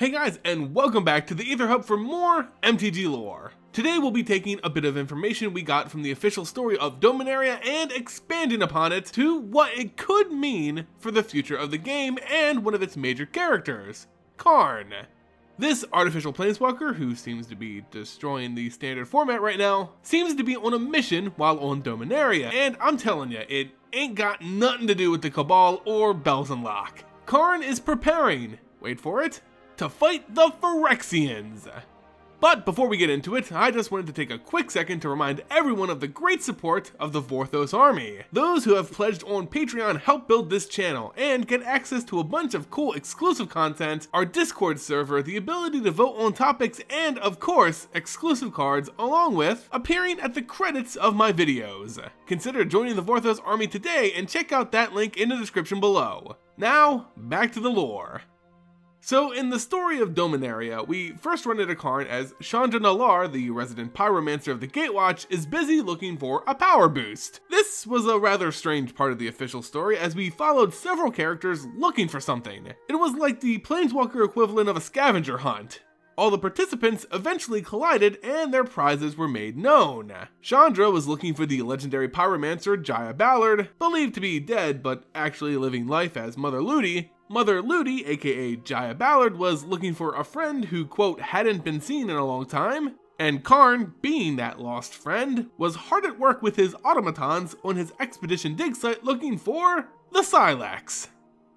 Hey guys, and welcome back to the Aether Hub for more MTG lore. Today we'll be taking a bit of information we got from the official story of Dominaria and expanding upon it to what it could mean for the future of the game and one of its major characters, Karn. This artificial planeswalker, who seems to be destroying the standard format right now, seems to be on a mission while on Dominaria, and I'm telling ya, it ain't got nothing to do with the Cabal or Bells Unlock. Karn is preparing, wait for it, to fight the Phyrexians. But before we get into it, I just wanted to take a quick second to remind everyone of the great support of the Vorthos army. Those who have pledged on Patreon help build this channel and get access to a bunch of cool exclusive content, our Discord server, the ability to vote on topics, and of course, exclusive cards, along with appearing at the credits of my videos. Consider joining the Vorthos army today and check out that link in the description below. Now, back to the lore. So in the story of Dominaria, we first run into Karn as Chandra Nalaar, the resident pyromancer of the Gatewatch, is busy looking for a power boost. This was a rather strange part of the official story as we followed several characters looking for something. It was like the planeswalker equivalent of a scavenger hunt. All the participants eventually collided and their prizes were made known. Chandra was looking for the legendary pyromancer Jaya Ballard, believed to be dead but actually living life as Mother Ludi. Mother Ludi, aka Jaya Ballard, was looking for a friend who, quote, hadn't been seen in a long time, and Karn, being that lost friend, was hard at work with his automatons on his expedition dig site looking for the Cylex.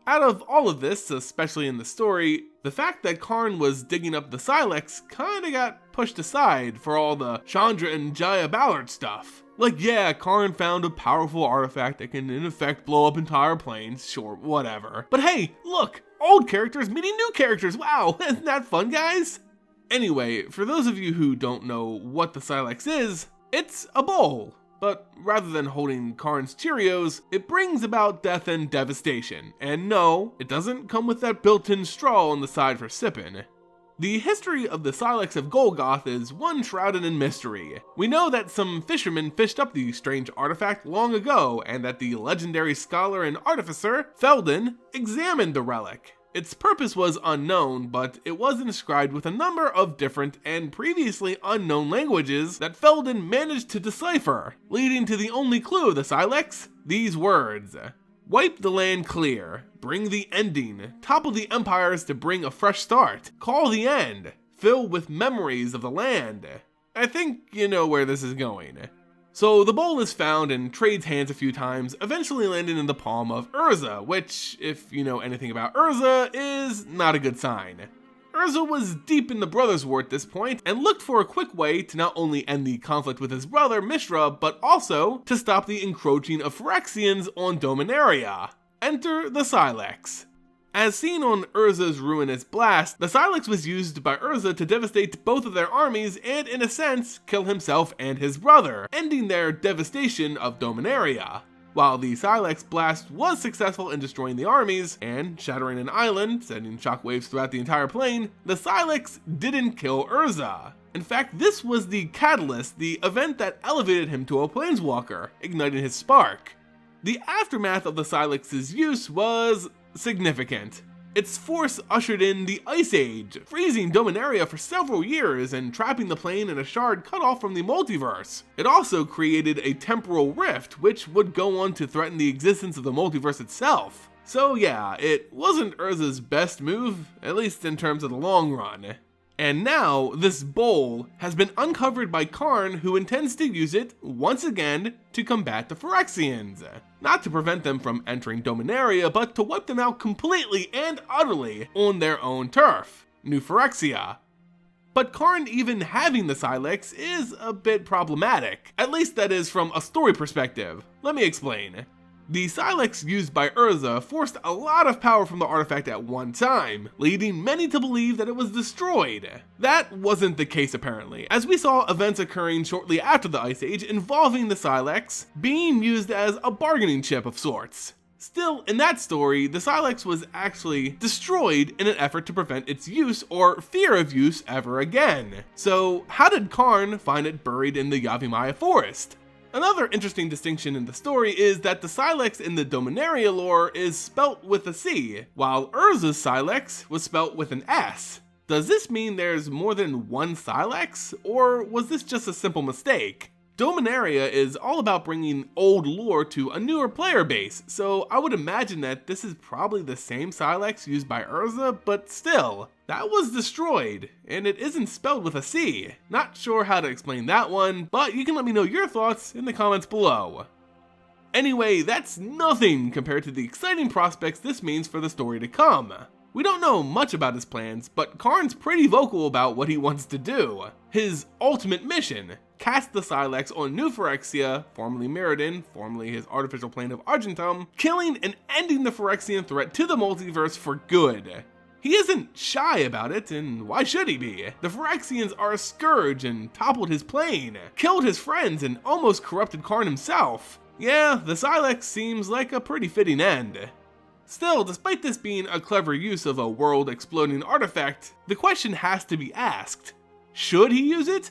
Out of all of this, especially in the story, the fact that Karn was digging up the Cylex kinda got pushed aside for all the Chandra and Jaya Ballard stuff. Like, yeah, Karn found a powerful artifact that can in effect blow up entire planes, sure, whatever. But hey, look, old characters meeting new characters, wow, isn't that fun, guys? Anyway, for those of you who don't know what the Cylex is, it's a bowl. But rather than holding Karn's Cheerios, it brings about death and devastation. And no, it doesn't come with that built-in straw on the side for sipping. The history of the Cylex of Golgoth is one shrouded in mystery. We know that some fishermen fished up the strange artifact long ago, and that the legendary scholar and artificer, Feldon, examined the relic. Its purpose was unknown, but it was inscribed with a number of different and previously unknown languages that Feldon managed to decipher, leading to the only clue of the Cylex, these words. Wipe the land clear, bring the ending, topple the empires to bring a fresh start, call the end, fill with memories of the land. I think you know where this is going. So the bowl is found and trades hands a few times, eventually landing in the palm of Urza, which, if you know anything about Urza, is not a good sign. Urza was deep in the Brothers' War at this point, and looked for a quick way to not only end the conflict with his brother Mishra, but also to stop the encroaching of Phyrexians on Dominaria. Enter the Cylex. As seen on Urza's ruinous blast, the Cylex was used by Urza to devastate both of their armies and, in a sense, kill himself and his brother, ending their devastation of Dominaria. While the Cylex blast was successful in destroying the armies and shattering an island, sending shockwaves throughout the entire plane, the Cylex didn't kill Urza. In fact, this was the catalyst, the event that elevated him to a planeswalker, igniting his spark. The aftermath of the Cylex's use was significant. Its force ushered in the Ice Age, freezing Dominaria for several years and trapping the plane in a shard cut off from the multiverse. It also created a temporal rift, which would go on to threaten the existence of the multiverse itself. So yeah, it wasn't Urza's best move, at least in terms of the long run. And now, this bowl has been uncovered by Karn, who intends to use it, once again, to combat the Phyrexians. Not to prevent them from entering Dominaria, but to wipe them out completely and utterly on their own turf, New Phyrexia. But Karn even having the Cylex is a bit problematic, at least that is from a story perspective. Let me explain. The Cylex used by Urza forced a lot of power from the artifact at one time, leading many to believe that it was destroyed. That wasn't the case apparently, as we saw events occurring shortly after the Ice Age involving the Cylex being used as a bargaining chip of sorts. Still, in that story, the Cylex was actually destroyed in an effort to prevent its use or fear of use ever again. So how did Karn find it buried in the Yavimaya forest? Another interesting distinction in the story is that the Cylex in the Dominaria lore is spelt with a C, while Urza's Cylex was spelt with an S. Does this mean there's more than one Cylex, or was this just a simple mistake? Dominaria is all about bringing old lore to a newer player base, so I would imagine that this is probably the same Cylex used by Urza, but still, that was destroyed, and it isn't spelled with a C. Not sure how to explain that one, but you can let me know your thoughts in the comments below. Anyway, that's nothing compared to the exciting prospects this means for the story to come. We don't know much about his plans, but Karn's pretty vocal about what he wants to do. His ultimate mission: cast the Sylex on New Phyrexia, formerly Mirrodin, formerly his artificial plane of Argentum, killing and ending the Phyrexian threat to the multiverse for good. He isn't shy about it, and why should he be? The Phyrexians are a scourge and toppled his plane, killed his friends, and almost corrupted Karn himself. Yeah, the Cylex seems like a pretty fitting end. Still, despite this being a clever use of a world-exploding artifact, the question has to be asked: should he use it?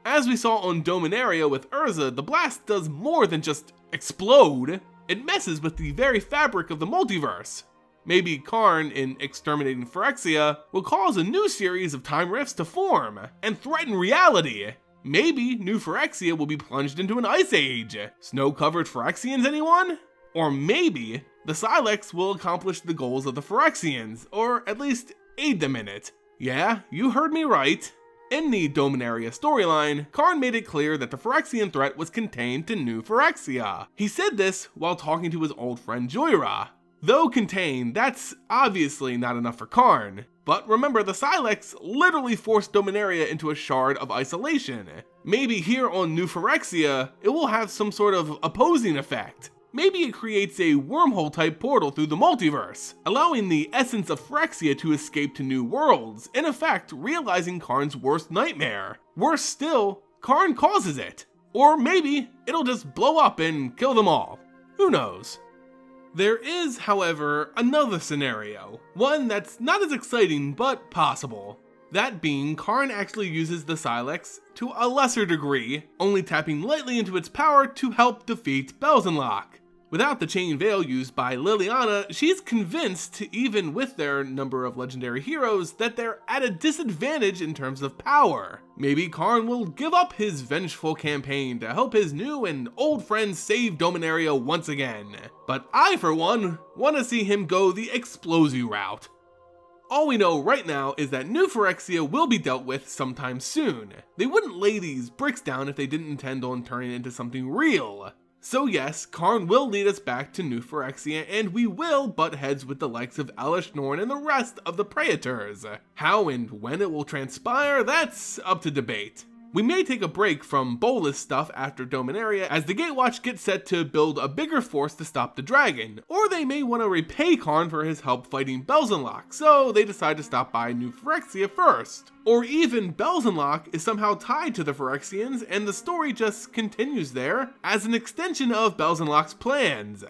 As we saw on Dominaria with Urza, the blast does more than just explode. It messes with the very fabric of the multiverse. Maybe Karn, in exterminating Phyrexia, will cause a new series of time rifts to form and threaten reality. Maybe New Phyrexia will be plunged into an ice age. Snow-covered Phyrexians, anyone? Or maybe the Cylex will accomplish the goals of the Phyrexians, or at least aid them in it. Yeah, you heard me right. In the Dominaria storyline, Karn made it clear that the Phyrexian threat was contained to New Phyrexia. He said this while talking to his old friend Jaya. Though contained, that's obviously not enough for Karn. But remember, the Cylex literally forced Dominaria into a shard of isolation. Maybe here on New Phyrexia, it will have some sort of opposing effect. Maybe it creates a wormhole-type portal through the multiverse, allowing the essence of Phyrexia to escape to new worlds, in effect realizing Karn's worst nightmare. Worse still, Karn causes it. Or maybe it'll just blow up and kill them all. Who knows? There is, however, another scenario, one that's not as exciting but possible. That being, Karn actually uses the Cylex to a lesser degree, only tapping lightly into its power to help defeat Belzenlach. Without the chain veil used by Liliana, she's convinced, even with their number of legendary heroes, that they're at a disadvantage in terms of power. Maybe Karn will give up his vengeful campaign to help his new and old friends save Dominaria once again. But I, for one, want to see him go the Explosi route. All we know right now is that New Phyrexia will be dealt with sometime soon. They wouldn't lay these bricks down if they didn't intend on turning it into something real. So yes, Karn will lead us back to New Phyrexia, and we will butt heads with the likes of Elesh Norn and the rest of the Praetors. How and when it will transpire, that's up to debate. We may take a break from Bolus stuff after Dominaria as the Gatewatch gets set to build a bigger force to stop the dragon, or they may want to repay Karn for his help fighting Belzenlach, so they decide to stop by New Phyrexia first. Or even Belzenlach is somehow tied to the Phyrexians and the story just continues there as an extension of Belzenlach's plans.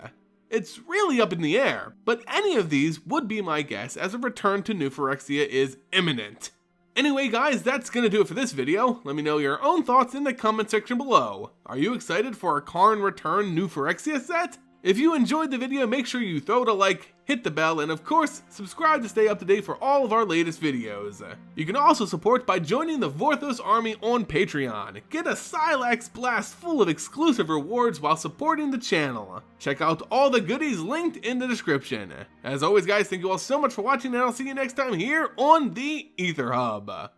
It's really up in the air, but any of these would be my guess as a return to New Phyrexia is imminent. Anyway guys, that's gonna do it for this video. Let me know your own thoughts in the comment section below. Are you excited for a Karn Return New Phyrexia set? If you enjoyed the video, make sure you throw it a like, hit the bell, and of course, subscribe to stay up to date for all of our latest videos. You can also support by joining the Vorthos army on Patreon. Get a Silex blast full of exclusive rewards while supporting the channel. Check out all the goodies linked in the description. As always guys, thank you all so much for watching, and I'll see you next time here on the Aether Hub.